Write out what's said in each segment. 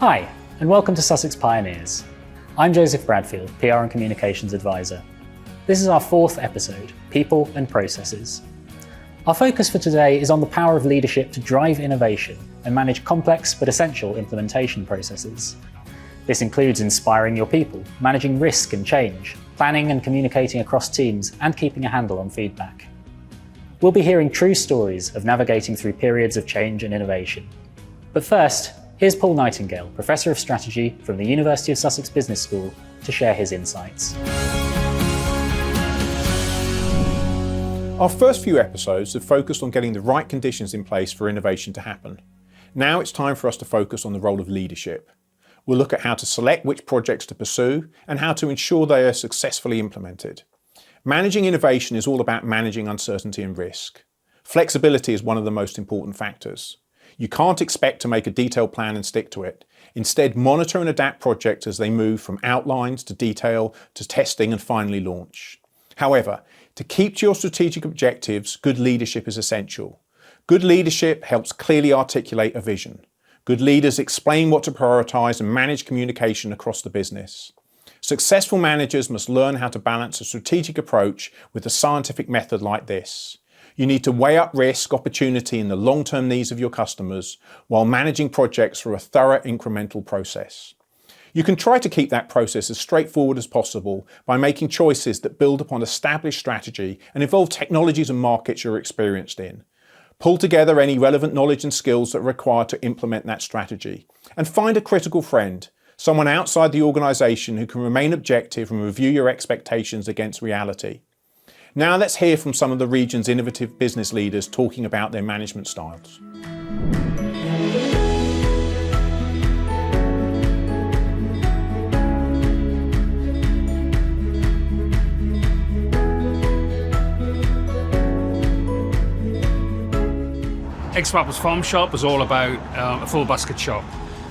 Hi, and welcome to Sussex Pioneers. I'm Joseph Bradfield, PR and Communications Advisor. This is our fourth episode, People and Processes. Our focus for today is on the power of leadership to drive innovation and manage complex but essential implementation processes. This includes inspiring your people, managing risk and change, planning and communicating across teams, and keeping a handle on feedback. We'll be hearing true stories of navigating through periods of change and innovation. But first, here's Paul Nightingale, Professor of Strategy from the University of Sussex Business School, to share his insights. Our first few episodes have focused on getting the right conditions in place for innovation to happen. Now it's time for us to focus on the role of leadership. We'll look at how to select which projects to pursue and how to ensure they are successfully implemented. Managing innovation is all about managing uncertainty and risk. Flexibility is one of the most important factors. You can't expect to make a detailed plan and stick to it. Instead, monitor and adapt projects as they move from outlines to detail to testing and finally launch. However, to keep to your strategic objectives, good leadership is essential. Good leadership helps clearly articulate a vision. Good leaders explain what to prioritise and manage communication across the business. Successful managers must learn how to balance a strategic approach with a scientific method like this. You need to weigh up risk, opportunity and the long-term needs of your customers while managing projects through a thorough incremental process. You can try to keep that process as straightforward as possible by making choices that build upon established strategy and involve technologies and markets you're experienced in. Pull together any relevant knowledge and skills that are required to implement that strategy. And find a critical friend, someone outside the organisation who can remain objective and review your expectations against reality. Now let's hear from some of the region's innovative business leaders talking about their management styles. Eggs to Apples Farm Shop was all about a full basket shop.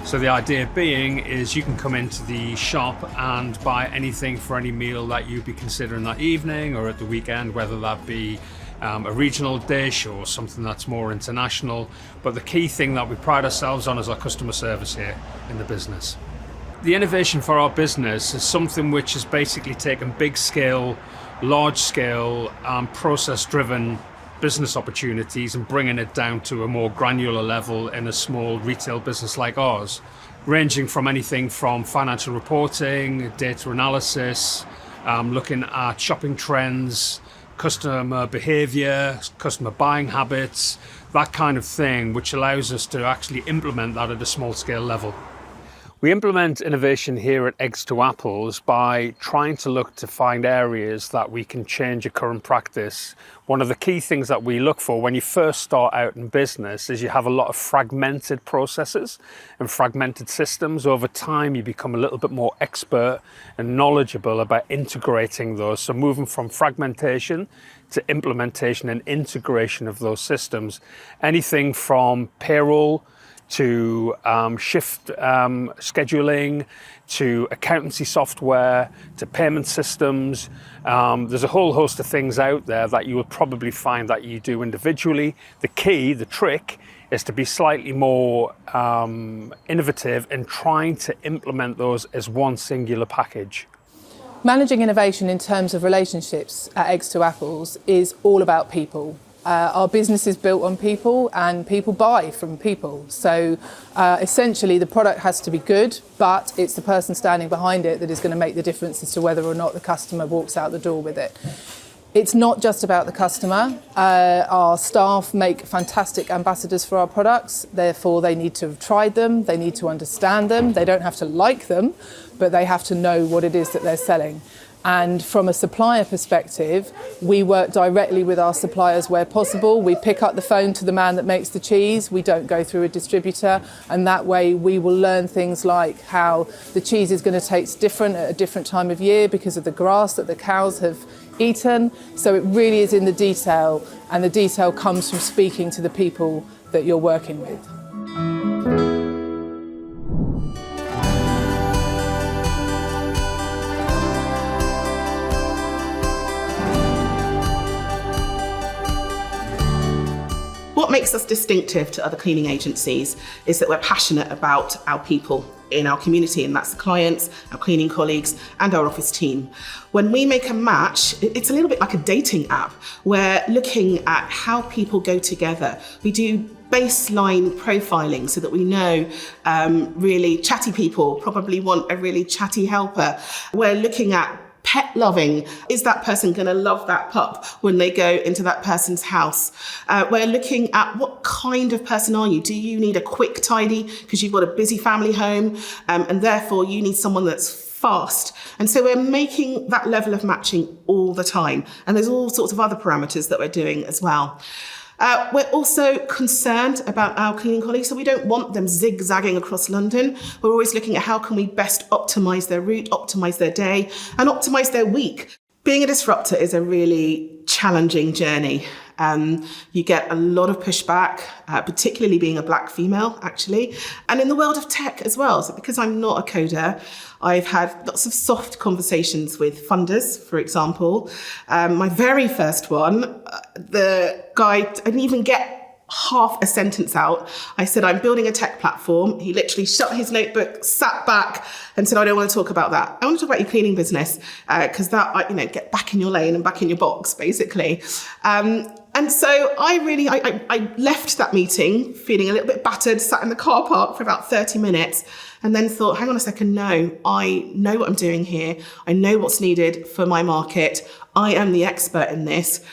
So the idea being is you can come into the shop and buy anything for any meal that you'd be considering that evening or at the weekend, whether that be a regional dish or something that's more international. But the key thing that we pride ourselves on is our customer service here in the business. The innovation for our business is something which is basically taken big scale, large scale, process driven business opportunities and bringing it down to a more granular level in a small retail business like ours, ranging from anything from financial reporting, data analysis, looking at shopping trends, customer behavior, customer buying habits, that kind of thing, which allows us to actually implement that at a small scale level. We implement innovation here at Eggs to Apples by trying to look to find areas that we can change a current practice. One of the key things that we look for when you first start out in business is you have a lot of fragmented processes and fragmented systems. Over time, you become a little bit more expert and knowledgeable about integrating those. So moving from fragmentation to implementation and integration of those systems. Anything from payroll to shift scheduling, to accountancy software, to payment systems. There's a whole host of things out there that you will probably find that you do individually. The key, the trick, is to be slightly more innovative in trying to implement those as one singular package. Managing innovation in terms of relationships at Eggs to Apples is all about people. Our business is built on people and people buy from people. So essentially the product has to be good, but it's the person standing behind it that is going to make the difference as to whether or not the customer walks out the door with it. It's not just about the customer. Our staff make fantastic ambassadors for our products. Therefore, they need to have tried them. They need to understand them. They don't have to like them, but they have to know what it is that they're selling. And from a supplier perspective, we work directly with our suppliers where possible. We pick up the phone to the man that makes the cheese. We don't go through a distributor. And that way we will learn things like how the cheese is going to taste different at a different time of year because of the grass that the cows have eaten. So it really is in the detail, and the detail comes from speaking to the people that you're working with. What makes us distinctive to other cleaning agencies is that we're passionate about our people in our community, and that's the clients, our cleaning colleagues, and our office team. When we make a match, it's a little bit like a dating app. We're looking at how people go together. We do baseline profiling so that we know really chatty people probably want a really chatty helper. We're looking at pet loving. Is that person going to love that pup when they go into that person's house? We're looking at what kind of person are you? Do you need a quick tidy because you've got a busy family home and therefore you need someone that's fast? And so we're making that level of matching all the time. And there's all sorts of other parameters that we're doing as well. We're also concerned about our cleaning colleagues, so we don't want them zigzagging across London. We're always looking at how can we best optimise their route, optimise their day, and optimise their week. Being a disruptor is a really challenging journey. You get a lot of pushback, particularly being a black female, actually, and in the world of tech as well. So because I'm not a coder, I've had lots of soft conversations with funders, for example. My very first one, the guy didn't even get half a sentence out. I said, I'm building a tech platform. He literally shut his notebook, sat back and said, I don't want to talk about that. I want to talk about your cleaning business because that, get back in your lane and back in your box, basically. And so I left that meeting feeling a little bit battered, sat in the car park for about 30 minutes and then thought, hang on a second, no, I know what I'm doing here. I know what's needed for my market. I am the expert in this.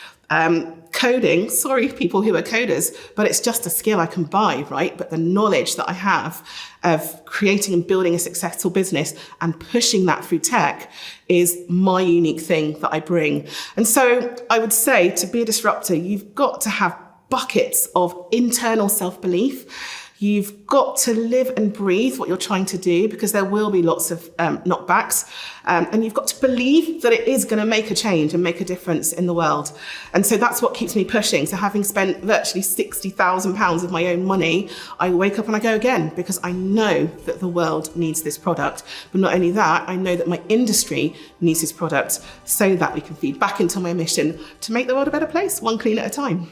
Coding, sorry people who are coders, but it's just a skill I can buy, right? But the knowledge that I have of creating and building a successful business and pushing that through tech is my unique thing that I bring. And so I would say to be a disruptor, you've got to have buckets of internal self-belief. You've got to live and breathe what you're trying to do because there will be lots of knockbacks. And you've got to believe that it is going to make a change and make a difference in the world. And so that's what keeps me pushing. So having spent virtually £60,000 of my own money, I wake up and I go again because I know that the world needs this product. But not only that, I know that my industry needs this product so that we can feed back into my mission to make the world a better place, one clean at a time.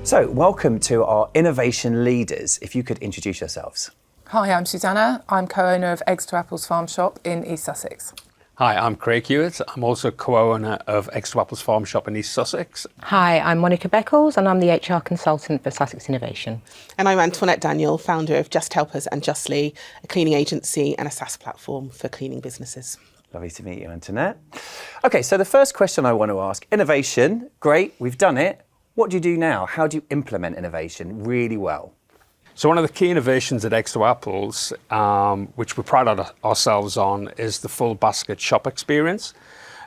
So, welcome to our innovation leaders. If you could introduce yourselves. Hi, I'm Susanna. I'm co-owner of Eggs to Apples Farm Shop in East Sussex. Hi, I'm Craig Hewitt. I'm also co-owner of Eggs to Apples Farm Shop in East Sussex. Hi, I'm Monica Beckles and I'm the HR consultant for Sussex Innovation. And I'm Antoinette Daniel, founder of Just Helpers and Justly, a cleaning agency and a SaaS platform for cleaning businesses. Lovely to meet you, Antoinette. Okay, so the first question I want to ask, innovation, great, we've done it. What do you do now? How do you implement innovation really well? So one of the key innovations at Eggs to Apples, which we pride ourselves on, is the full basket shop experience.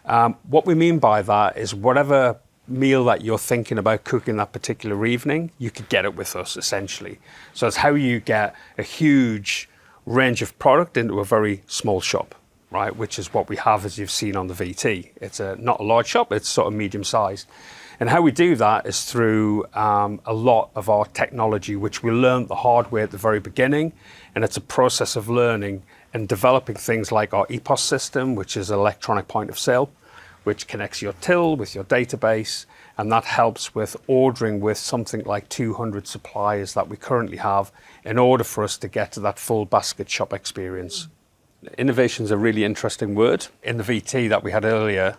What we mean by that is whatever meal that you're thinking about cooking that particular evening, you could get it with us, essentially. So it's how you get a huge range of product into a very small shop, right? Which is what we have, as you've seen on the VT. It's not a large shop, it's sort of medium-sized. And how we do that is through a lot of our technology, which we learned the hard way at the very beginning. And it's a process of learning and developing things like our EPOS system, which is electronic point of sale, which connects your till with your database. And that helps with ordering with something like 200 suppliers that we currently have in order for us to get to that full basket shop experience. Innovation is a really interesting word. In the VT that we had earlier,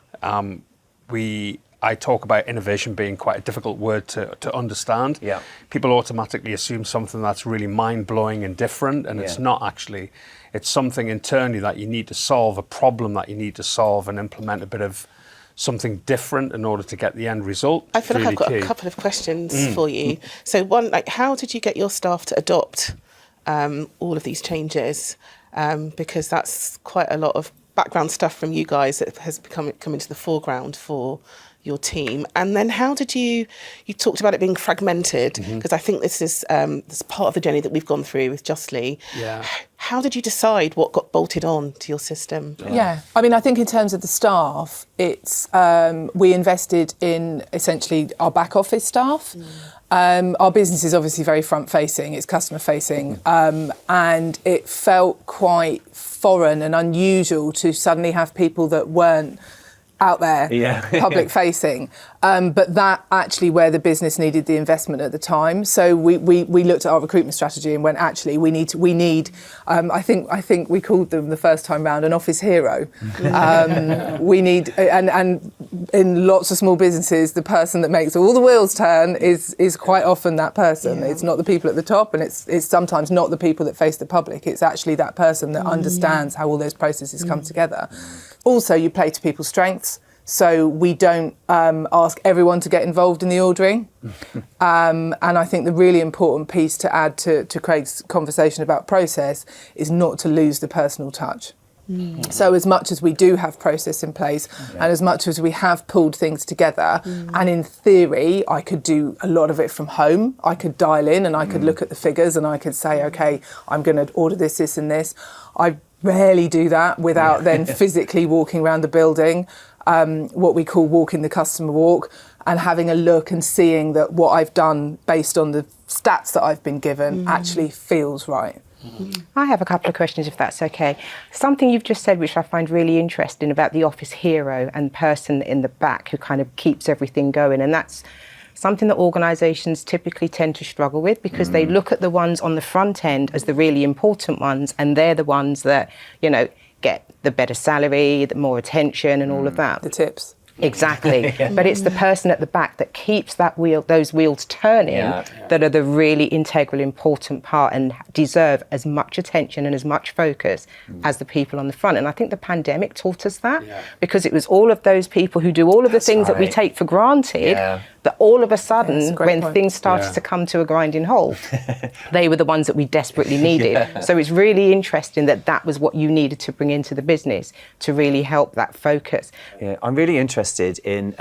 I talk about innovation being quite a difficult word to understand. Yeah. People automatically assume something that's really mind-blowing and different, and it's not actually. It's something internally that you need to solve, a problem that you need to solve and implement a bit of something different in order to get the end result. I feel like I've got a couple of questions for you. So one, how did you get your staff to adopt all of these changes? Because that's quite a lot of background stuff from you guys that has come into the foreground for your team. And then how did you talked about it being fragmented, because I think this is part of the journey that we've gone through with Justly. Yeah. How did you decide what got bolted on to your system? Yeah, I mean, I think in terms of the staff, it's we invested in essentially our back office staff. Our business is obviously very front facing, it's customer facing, and it felt quite foreign and unusual to suddenly have people that weren't out there, Yeah. public facing. But that actually where the business needed the investment at the time. So we looked at our recruitment strategy and went, actually, we need. I think we called them the first time round an office hero. We need, and in lots of small businesses, the person that makes all the wheels turn is quite often that person. It's not the people at the top, and it's sometimes not the people that face the public. It's actually that person that understands how all those processes come together. Also, you play to people's strengths. So we don't ask everyone to get involved in the ordering. And I think the really important piece to add to Craig's conversation about process is not to lose the personal touch. So as much as we do have process in place and as much as we have pulled things together, and in theory, I could do a lot of it from home. I could dial in and I could look at the figures and I could say, okay, I'm going to order this, this and this. I rarely do that without then physically walking around the building. What we call walking the customer walk, and having a look and seeing that what I've done based on the stats that I've been given actually feels right. I have a couple of questions, if that's okay. Something you've just said, which I find really interesting, about the office hero and person in the back who kind of keeps everything going. And that's something that organisations typically tend to struggle with, because they look at the ones on the front end as the really important ones, and they're the ones that, get the better salary, the more attention and all of that. The tips. Exactly. But it's the person at the back that keeps those wheels turning that are the really integral, important part and deserve as much attention and as much focus as the people on the front. And I think the pandemic taught us that, because it was all of those people who do all of the things that we take for granted that all of a sudden, when things started to come to a grinding halt, they were the ones that we desperately needed. So it's really interesting that was what you needed to bring into the business to really help that focus. Yeah, I'm really interested in,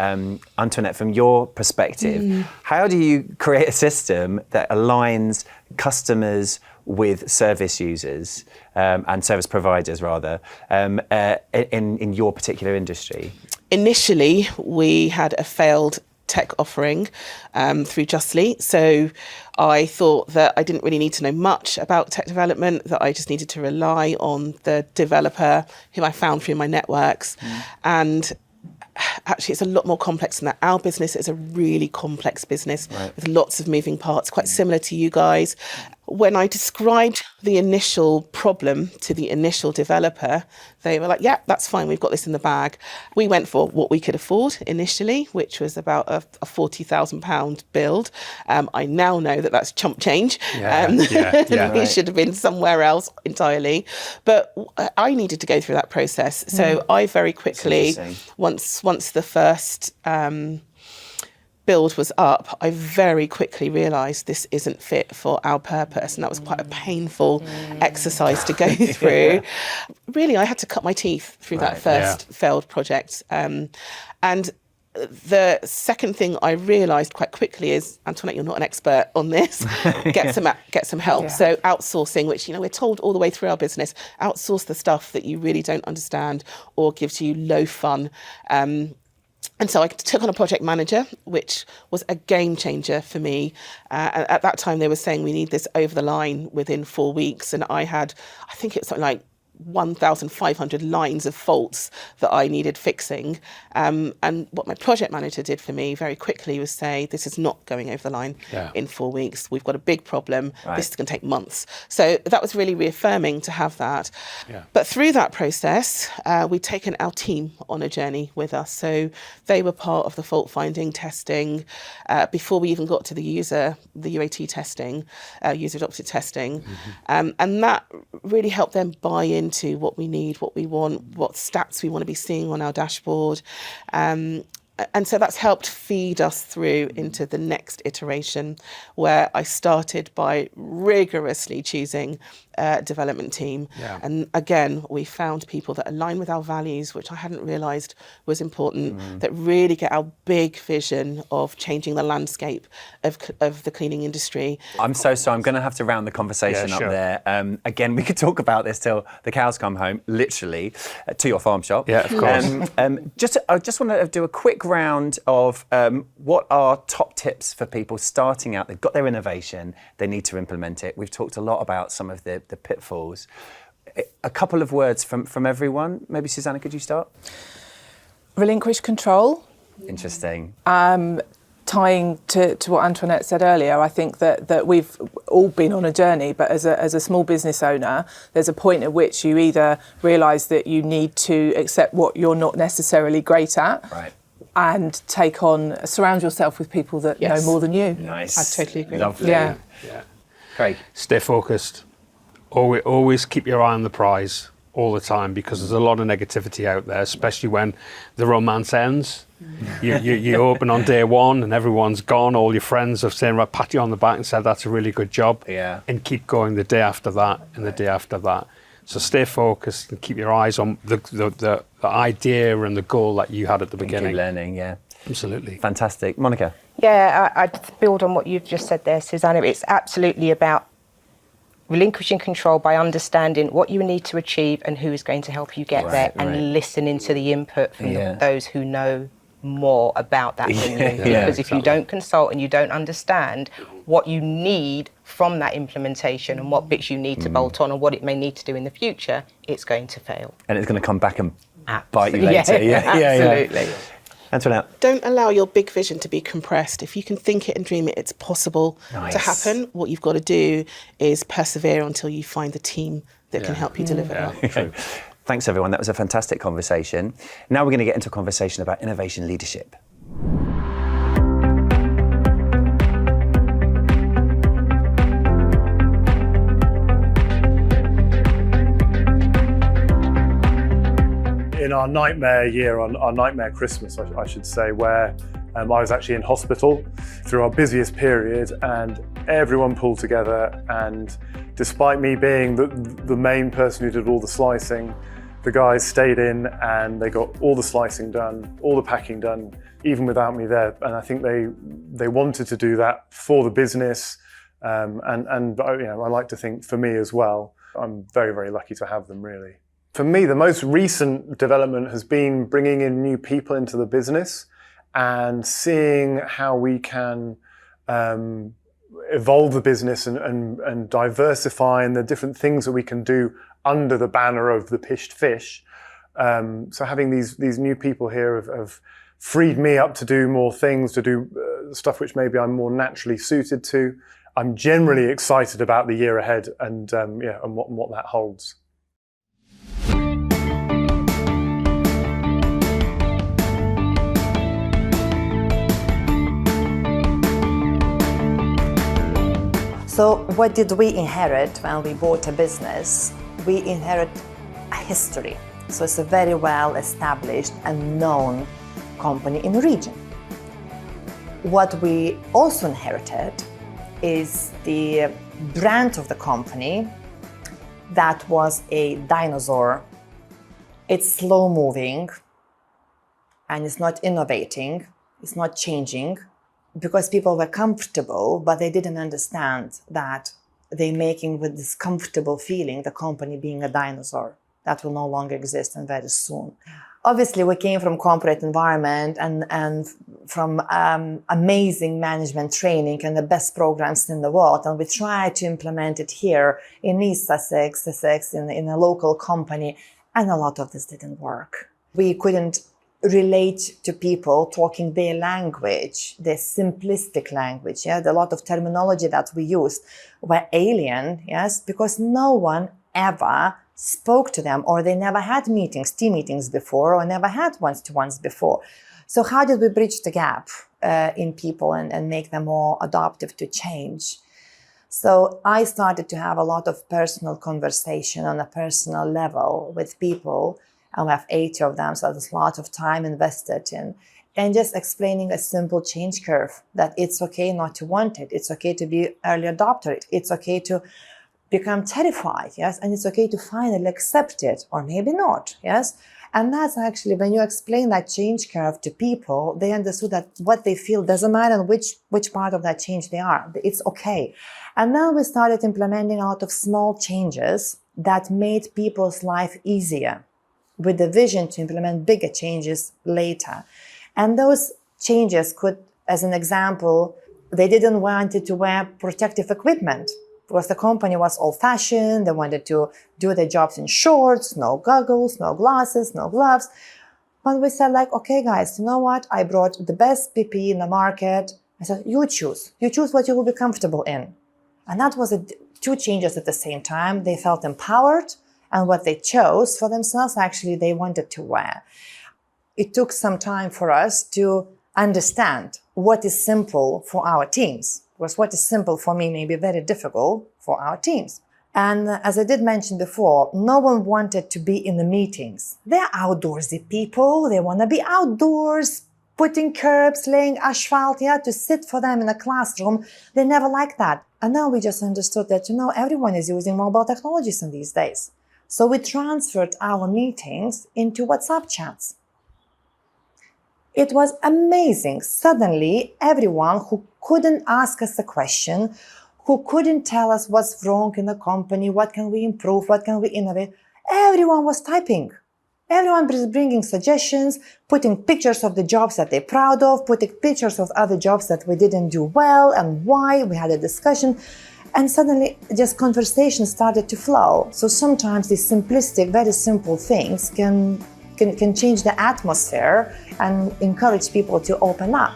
Antoinette, from your perspective, how do you create a system that aligns customers with service users and service providers, rather, in your particular industry? Initially, we had a failed tech offering through Justly. So I thought that I didn't really need to know much about tech development, that I just needed to rely on the developer who I found through my networks. And actually, it's a lot more complex than that. Our business is a really complex business with lots of moving parts, quite similar to you guys. When I described the initial problem to the initial developer, they were like, yeah, that's fine, we've got this in the bag. We went for what we could afford initially, which was about a £40,000 build. I now know that that's chump change. We should have been somewhere else entirely. But I needed to go through that process. So I very quickly, once the first build was up, I very quickly realised this isn't fit for our purpose, and that was quite a painful exercise to go through. Really, I had to cut my teeth through that first failed project. And the second thing I realised quite quickly is, Antoinette, you're not an expert on this. Get some help. So outsourcing, which we're told all the way through our business, outsource the stuff that you really don't understand or gives you low fun. And so I took on a project manager, which was a game changer for me. At that time, they were saying we need this over the line within 4 weeks. And I think it's something like 1,500 lines of faults that I needed fixing. And what my project manager did for me very quickly was say, this is not going over the line in 4 weeks. We've got a big problem. This is going to take months. So that was really reaffirming to have that. But through that process, we'd taken our team on a journey with us. So they were part of the fault finding testing before we even got to the UAT testing, user adopted testing. And that really helped them buy into what we need, what we want, what stats we want to be seeing on our dashboard. And so that's helped feed us through into the next iteration, where I started by rigorously choosing a development team. And again, we found people that align with our values, which I hadn't realised was important, that really get our big vision of changing the landscape of the cleaning industry. I'm so sorry, I'm going to have to round the conversation up there. Again, we could talk about this till the cows come home, literally, to your farm shop. Yeah, of course. I just want to do a quick round of what are top tips for people starting out. They've got their innovation, they need to implement it. We've talked a lot about some of the pitfalls. A couple of words from everyone. Maybe Susanna, could you start? Relinquish control. Interesting. Tying to what Antoinette said earlier, I think that we've all been on a journey, but as a small business owner, there's a point at which you either realise that you need to accept what you're not necessarily great at, Right. and surround yourself with people that know more than you. Nice. I totally agree. Lovely. Yeah. Craig. Stay focused. Always keep your eye on the prize all the time, because there's a lot of negativity out there, especially when the romance ends. You open on day one and everyone's gone. All your friends have saying, right, pat you on the back and said that's a really good job. Yeah. And keep going the day after that and the day after that. So stay focused and keep your eyes on the idea and the goal that you had at the beginning. Keep learning, yeah. Absolutely. Fantastic. Monica. Yeah, I'd build on what you've just said there, Susanna. It's absolutely about relinquishing control by understanding what you need to achieve and who is going to help you get there, and listening to the input from those who know more about that than you. Because if you don't consult and you don't understand what you need from that implementation and what bits you need to bolt on and what it may need to do in the future, it's going to fail. And it's going to come back and bite you later. Absolutely. Antoinette. Don't allow your big vision to be compressed. If you can think it and dream it, it's possible to happen. What you've got to do is persevere until you find the team that can help you deliver that. Thanks, everyone. That was a fantastic conversation. Now we're going to get into a conversation about innovation leadership. In our nightmare year, on our nightmare Christmas, I should say, where I was actually in hospital through our busiest period, and everyone pulled together, and despite me being the main person who did all the slicing, the guys stayed in and they got all the slicing done, all the packing done, even without me there. And I think they wanted to do that for the business, and I like to think for me as well. I'm very, very lucky to have them, really. For me, the most recent development has been bringing in new people into the business and seeing how we can evolve the business and diversify, and the different things that we can do under the banner of the Pished Fish. So having these new people here have freed me up to do more things, to do stuff which maybe I'm more naturally suited to. I'm generally excited about the year ahead and what that holds. So what did we inherit when we bought a business? We inherit a history. So it's a very well established and known company in the region. What we also inherited is the brand of the company that was a dinosaur. It's slow moving and it's not innovating, it's not changing, because people were comfortable, but they didn't understand that they're making with this comfortable feeling the company being a dinosaur that will no longer exist and very soon. Obviously, we came from corporate environment and from amazing management training and the best programs in the world, and we tried to implement it here in East Sussex, in a local company, and a lot of this didn't work. We couldn't relate to people talking their language, their simplistic language. A lot of terminology that we used were alien, because no one ever spoke to them, or they never had meetings, team meetings before, or never had one-to-ones before. So how did we bridge the gap in people and make them more adaptive to change? So I started to have a lot of personal conversation on a personal level with people, and we have 80 of them, so there's a lot of time invested in, and just explaining a simple change curve, that it's okay not to want it, it's okay to be early adopter, it's okay to become terrified, and it's okay to finally accept it, or maybe not, And that's actually, when you explain that change curve to people, they understood that what they feel doesn't matter which part of that change they are, it's okay. And now we started implementing a lot of small changes that made people's life easier, with the vision to implement bigger changes later. And those changes could, as an example, they didn't want to wear protective equipment because the company was old-fashioned. They wanted to do their jobs in shorts, no goggles, no glasses, no gloves. But we said like, okay, guys, you know what? I brought the best PPE in the market. I said, you choose what you will be comfortable in. And that was two changes at the same time. They felt empowered, and what they chose for themselves, actually, they wanted to wear. It took some time for us to understand what is simple for our teams, because what is simple for me may be very difficult for our teams. And as I did mention before, no one wanted to be in the meetings. They're outdoorsy people. They want to be outdoors, putting curbs, laying asphalt, to sit for them in a classroom. They never liked that. And now we just understood that, everyone is using mobile technologies in these days. So we transferred our meetings into WhatsApp chats. It was amazing. Suddenly, everyone who couldn't ask us a question, who couldn't tell us what's wrong in the company, what can we improve, what can we innovate, everyone was typing. Everyone was bringing suggestions, putting pictures of the jobs that they're proud of, putting pictures of other jobs that we didn't do well and why. We had a discussion. And suddenly, just conversation started to flow. So sometimes these simplistic, very simple things can change the atmosphere and encourage people to open up.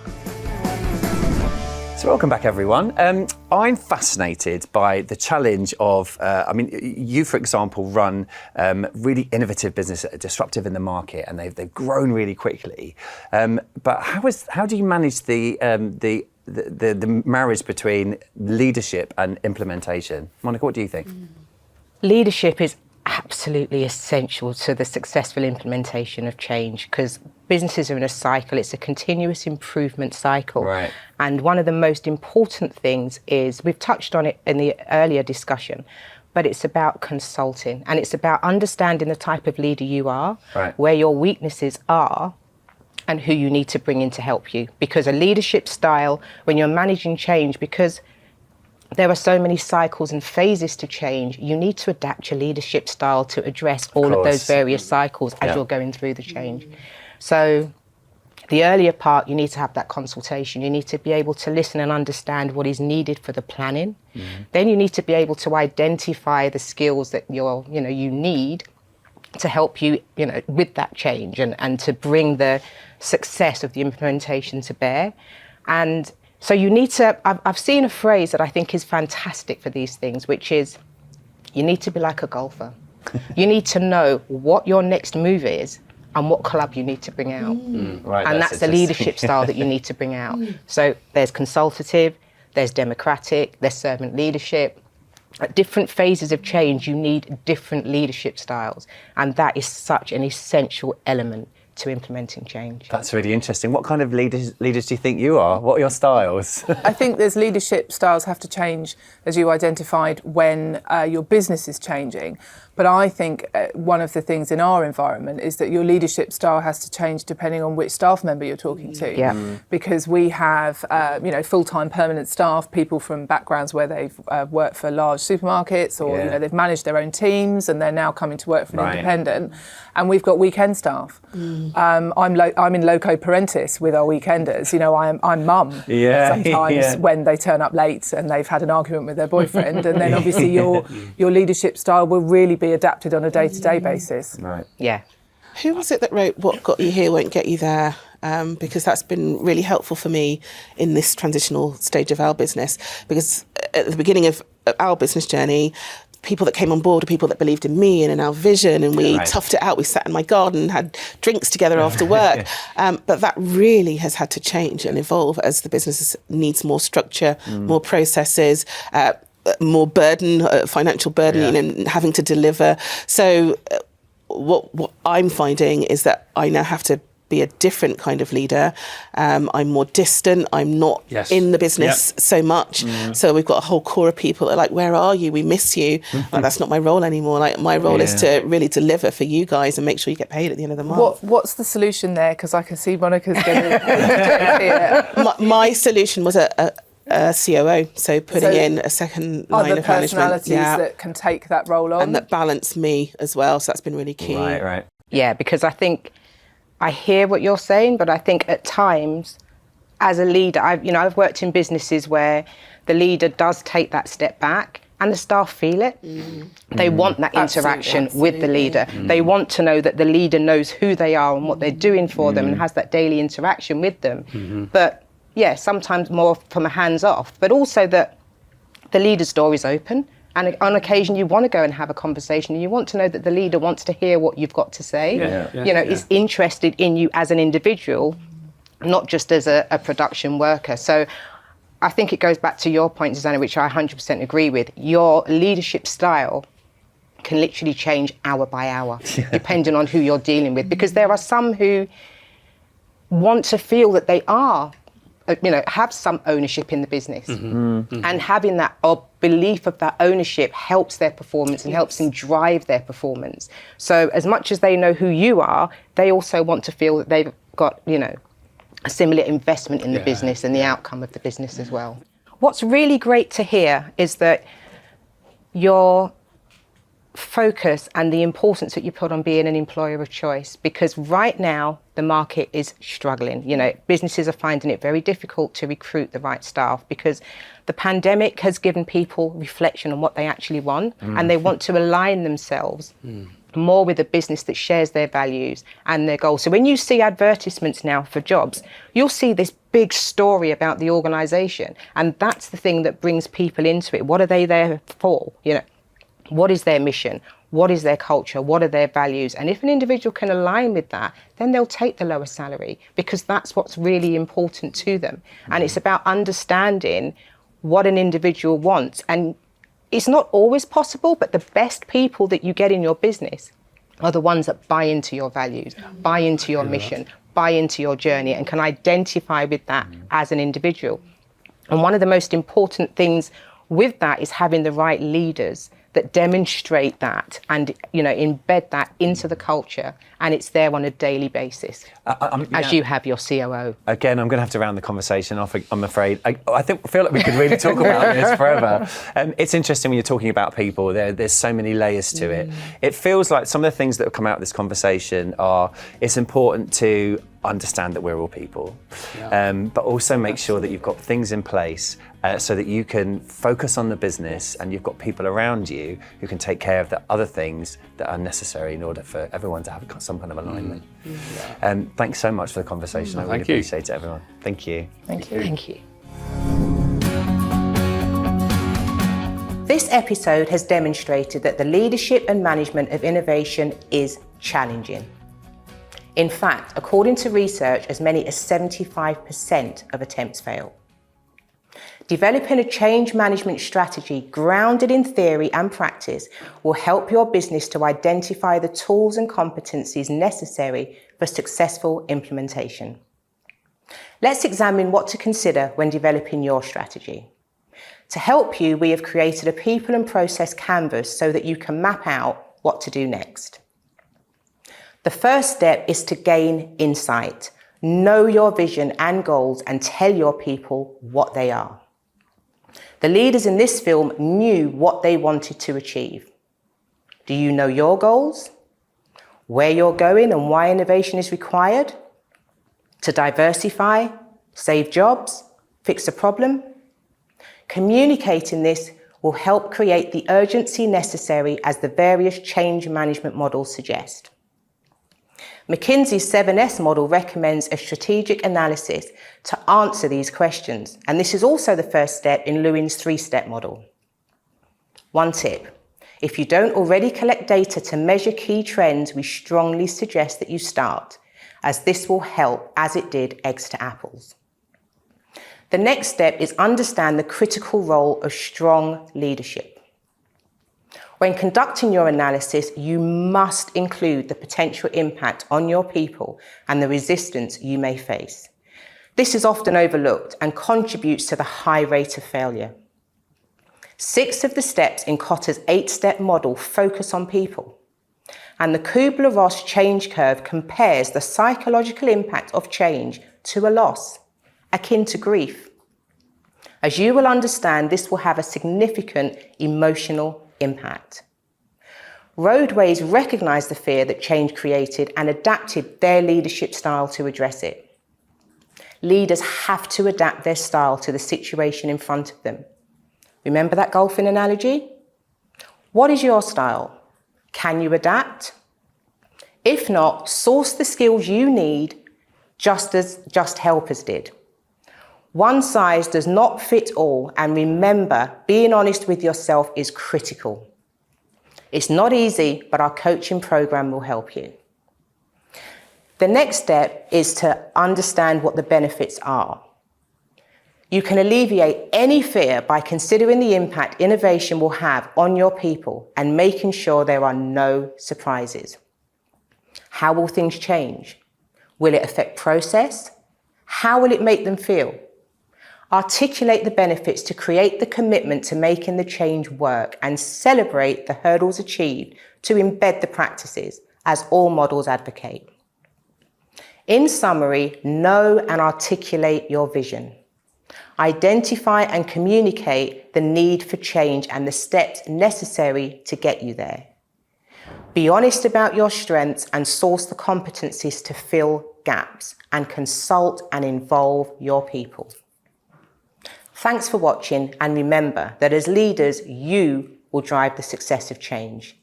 So welcome back, everyone. I'm fascinated by the challenge of, you, for example, run really innovative business, disruptive in the market, and they've grown really quickly. But how do you manage the marriage between leadership and implementation? Monica, what do you think? Leadership is absolutely essential to the successful implementation of change, because businesses are in a cycle. It's a continuous improvement cycle. Right. And one of the most important things is, we've touched on it in the earlier discussion, but it's about consulting, and it's about understanding the type of leader you are, right, where your weaknesses are, and who you need to bring in to help you. Because a leadership style, when you're managing change, because there are so many cycles and phases to change, you need to adapt your leadership style to address all of those various cycles as you're going through the change. So the earlier part, you need to have that consultation. You need to be able to listen and understand what is needed for the planning. Then you need to be able to identify the skills that you need to help you, with that change and to bring the success of the implementation to bear. And so you need to, I've seen a phrase that I think is fantastic for these things, which is, you need to be like a golfer. You need to know what your next move is and what club you need to bring out. Right, and that's the leadership style that you need to bring out. So there's consultative, there's democratic, there's servant leadership. At different phases of change, you need different leadership styles. And that is such an essential element to implementing change. That's really interesting. What kind of leaders do you think you are? What are your styles? I think there's leadership styles have to change, as you identified, when your business is changing. But I think one of the things in our environment is that your leadership style has to change depending on which staff member you're talking to. Because we have, full-time permanent staff, people from backgrounds where they've worked for large supermarkets, or they've managed their own teams and they're now coming to work for an independent. And we've got weekend staff. I'm in loco parentis with our weekenders. I'm mum sometimes when they turn up late and they've had an argument with their boyfriend, and then obviously your leadership style will really be adapted on a day-to-day basis. Right. Yeah. Who was it that wrote "What got you here won't get you there"? Because that's been really helpful for me in this transitional stage of our business. Because at the beginning of our business journey, people that came on board are people that believed in me and in our vision, and we toughed it out. We sat in my garden, had drinks together after work. But that really has had to change and evolve as the business needs more structure, more processes, more burden, financial burden, having to deliver. So what I'm finding is that I now have to be a different kind of leader. I'm more distant. I'm not in the business so much. So we've got a whole core of people that are like, where are you? We miss you. Like, that's not my role anymore. Like, my role is to really deliver for you guys and make sure you get paid at the end of the month. What's the solution there? Because I can see Monica's going to... My solution was a COO, so putting in a second line of management. Other personalities that can take that role on. And that balance me as well, so that's been really key. Right. Yeah, because I think I hear what you're saying, but I think at times, as a leader, I've worked in businesses where the leader does take that step back and the staff feel it. They want that interaction with the leader. They want to know that the leader knows who they are and what they're doing for them and has that daily interaction with them. But yeah, sometimes more from a hands off, but also that the leader's door is open. And on occasion, you want to go and have a conversation, and you want to know that the leader wants to hear what you've got to say. Is interested in you as an individual, not just as a production worker. So I think it goes back to your point, Susanna, which I 100% agree with. Your leadership style can literally change hour by hour, depending on who you're dealing with. Because there are some who want to feel that they are, have some ownership in the business. And having that belief of that ownership helps their performance and helps them drive their performance. So as much as they know who you are, they also want to feel that they've got, a similar investment in the business and the outcome of the business as well. What's really great to hear is that your focus and the importance that you put on being an employer of choice, because right now the market is struggling. Businesses are finding it very difficult to recruit the right staff because the pandemic has given people reflection on what they actually want, and they want to align themselves more with a business that shares their values and their goals. So when you see advertisements now for jobs, you'll see this big story about the organisation, and that's the thing that brings people into it. What are they there for? What is their mission? What is their culture? What are their values? And if an individual can align with that, then they'll take the lower salary because that's what's really important to them. And it's about understanding what an individual wants. And it's not always possible, but the best people that you get in your business are the ones that buy into your values, buy into your mission, buy into your journey, and can identify with that as an individual. And one of the most important things with that is having the right leaders that demonstrate that and embed that into the culture, and it's there on a daily basis, as you have your COO. Again, I'm going to have to round the conversation off, I'm afraid. I feel like we could really talk about this forever. It's interesting when you're talking about people, there's so many layers to it. It feels like some of the things that have come out of this conversation are, it's important to understand that we're all people, but also make sure that you've got things in place so that you can focus on the business and you've got people around you who can take care of the other things that are necessary in order for everyone to have some kind of alignment. Thanks so much for the conversation. I really appreciate it, everyone. Thank you. Thank you. Thank you. This episode has demonstrated that the leadership and management of innovation is challenging. In fact, according to research, as many as 75% of attempts fail. Developing a change management strategy grounded in theory and practice will help your business to identify the tools and competencies necessary for successful implementation. Let's examine what to consider when developing your strategy. To help you, we have created a people and process canvas so that you can map out what to do next. The first step is to gain insight. Know your vision and goals and tell your people what they are. The leaders in this film knew what they wanted to achieve. Do you know your goals? Where you're going and why innovation is required? To diversify, save jobs, fix a problem? Communicating this will help create the urgency necessary as the various change management models suggest. McKinsey's 7S model recommends a strategic analysis to answer these questions, and this is also the first step in Lewin's 3-step model. One tip: if you don't already collect data to measure key trends, we strongly suggest that you start, as this will help, as it did eggs to apples. The next step is understand the critical role of strong leadership. When conducting your analysis, you must include the potential impact on your people and the resistance you may face. This is often overlooked and contributes to the high rate of failure. 6 of the steps in Kotter's 8-step model focus on people, and the Kubler-Ross change curve compares the psychological impact of change to a loss, akin to grief. As you will understand, this will have a significant emotional impact. Roadways recognized the fear that change created and adapted their leadership style to address it. Leaders have to adapt their style to the situation in front of them. Remember that golfing analogy? What is your style? Can you adapt? If not, source the skills you need just as Just Helpers did. One size does not fit all, and remember, being honest with yourself is critical. It's not easy, but our coaching program will help you. The next step is to understand what the benefits are. You can alleviate any fear by considering the impact innovation will have on your people and making sure there are no surprises. How will things change? Will it affect process? How will it make them feel? Articulate the benefits to create the commitment to making the change work and celebrate the hurdles achieved to embed the practices, as all models advocate. In summary, know and articulate your vision. Identify and communicate the need for change and the steps necessary to get you there. Be honest about your strengths and source the competencies to fill gaps, and consult and involve your people. Thanks for watching, and remember that as leaders, you will drive the success of change.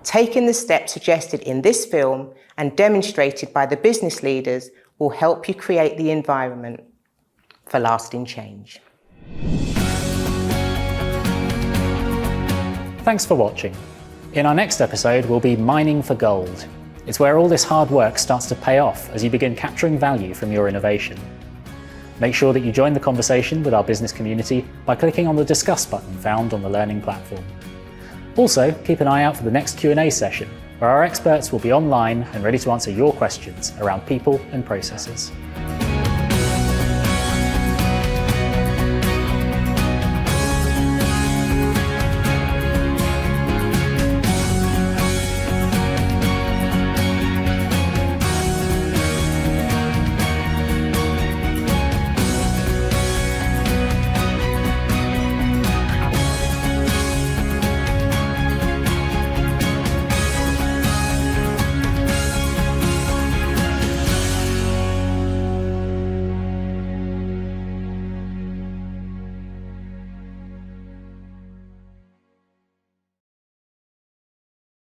Taking the steps suggested in this film and demonstrated by the business leaders will help you create the environment for lasting change. Thanks for watching. In our next episode, we'll be mining for gold. It's where all this hard work starts to pay off as you begin capturing value from your innovation. Make sure that you join the conversation with our business community by clicking on the Discuss button found on the Learning platform. Also, keep an eye out for the next Q&A session, where our experts will be online and ready to answer your questions around people and processes.